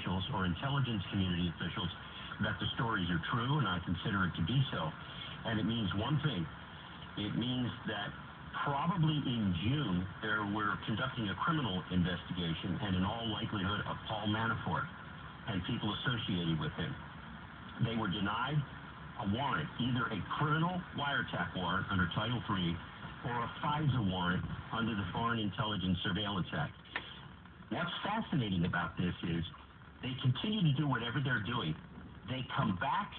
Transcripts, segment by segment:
officials or intelligence community officials that the stories are true, and I consider it to be so. And it means one thing. It means that probably in June, we're conducting a criminal investigation, and in all likelihood, of Paul Manafort and people associated with him. They were denied a warrant, either a criminal wiretap warrant under Title III or a FISA warrant under the Foreign Intelligence Surveillance Act. What's fascinating about this is they continue to do whatever they're doing. They come back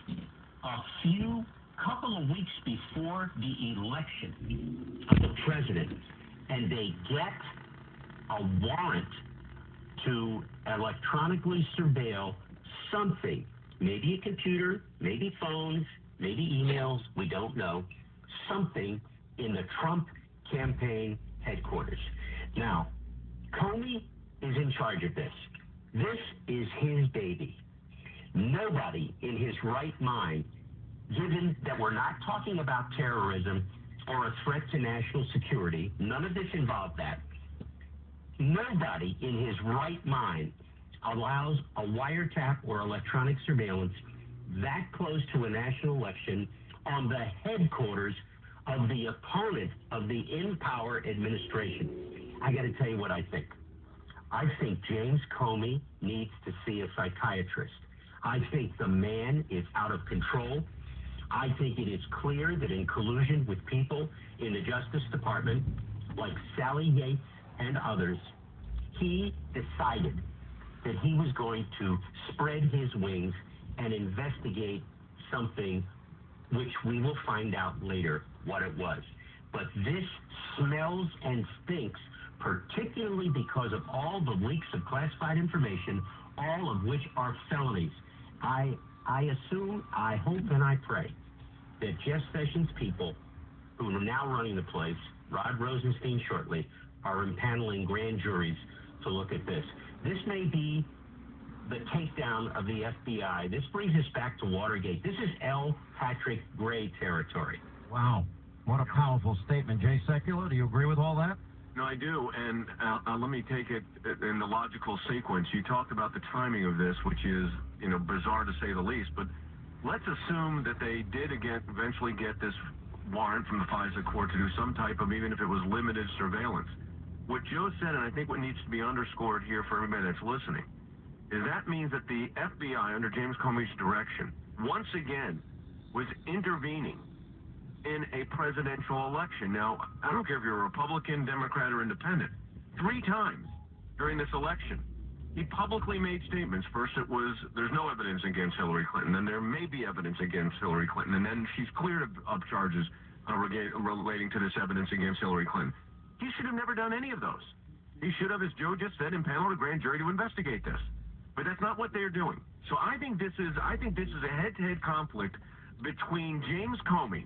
a couple of weeks before the election of the president, and they get a warrant to electronically surveil something, maybe a computer, maybe phones, maybe emails, we don't know, something in the Trump campaign headquarters. Now, Comey is in charge of this. This is his baby. Nobody in his right mind, given that we're not talking about terrorism or a threat to national security, none of this involved that. Nobody in his right mind allows a wiretap or electronic surveillance that close to a national election on the headquarters of the opponent of the in-power administration. I got to tell you what I think. I think James Comey needs to see a psychiatrist. I think the man is out of control. I think it is clear that in collusion with people in the Justice Department, like Sally Yates and others, he decided that he was going to spread his wings and investigate something which we will find out later what it was. But this smells and stinks, particularly because of all the leaks of classified information, all of which are felonies. I assume, I hope, and I pray that Jeff Sessions' people, who are now running the place, Rod Rosenstein shortly, are impaneling grand juries to look at this. This may be the takedown of the FBI. This brings us back to Watergate. This is L. Patrick Gray territory. Wow. What a powerful statement. Jay Sekulow, do you agree with all that? No, I do, and let me take it in the logical sequence. You talked about the timing of this, which is, bizarre to say the least, but let's assume that they did eventually get this warrant from the FISA court to do some type of, even if it was limited surveillance. What Joe said, and I think what needs to be underscored here for everybody that's listening, is that means that the FBI, under James Comey's direction, once again was intervening in a presidential election. Now, I don't care if you're a Republican, Democrat, or Independent. 3 times during this election, he publicly made statements. First it was, there's no evidence against Hillary Clinton, then there may be evidence against Hillary Clinton, and then she's cleared of charges relating to this evidence against Hillary Clinton. He should have never done any of those. He should have, as Joe just said, impaneled a grand jury to investigate this. But that's not what they're doing. So I think this is a head-to-head conflict between James Comey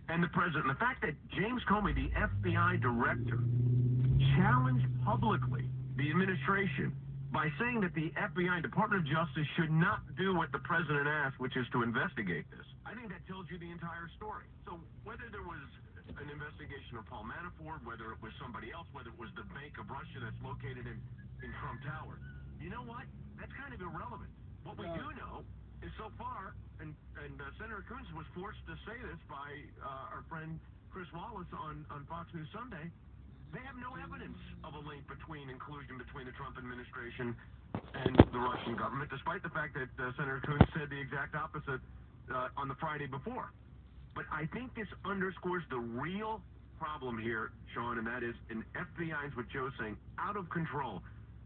and the president. The fact that James Comey, the FBI director, challenged publicly the administration by saying that the FBI, Department of Justice, should not do what the president asked, which is to investigate this. I think that tells you the entire story. So whether there was an investigation of Paul Manafort, whether it was somebody else, whether it was the Bank of Russia that's located in Trump Tower, you know what? That's kind of irrelevant. What we do know is so far, and Senator Coons was forced to say this by our friend Chris Wallace on Fox News Sunday, they have no evidence of a link and collusion between the Trump administration and the Russian government, despite the fact that Senator Coons said the exact opposite on the Friday before. But I think this underscores the real problem here, Sean, and that is an FBI, is what Joe's saying, out of control.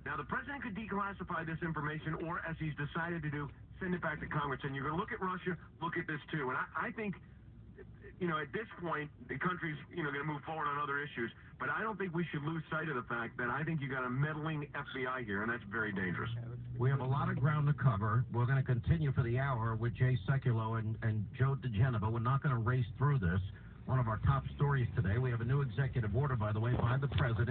Now, the president could declassify this information, or, as he's decided to do, send it back to Congress. And you're going to look at Russia, look at this too. And I think, at this point, the country's, going to move forward on other issues. But I don't think we should lose sight of the fact that I think you got a meddling FBI here, and that's very dangerous. We have a lot of ground to cover. We're going to continue for the hour with Jay Sekulow and Joe DeGenova. We're not going to race through this. One of our top stories today, we have a new executive order, by the way, by the president.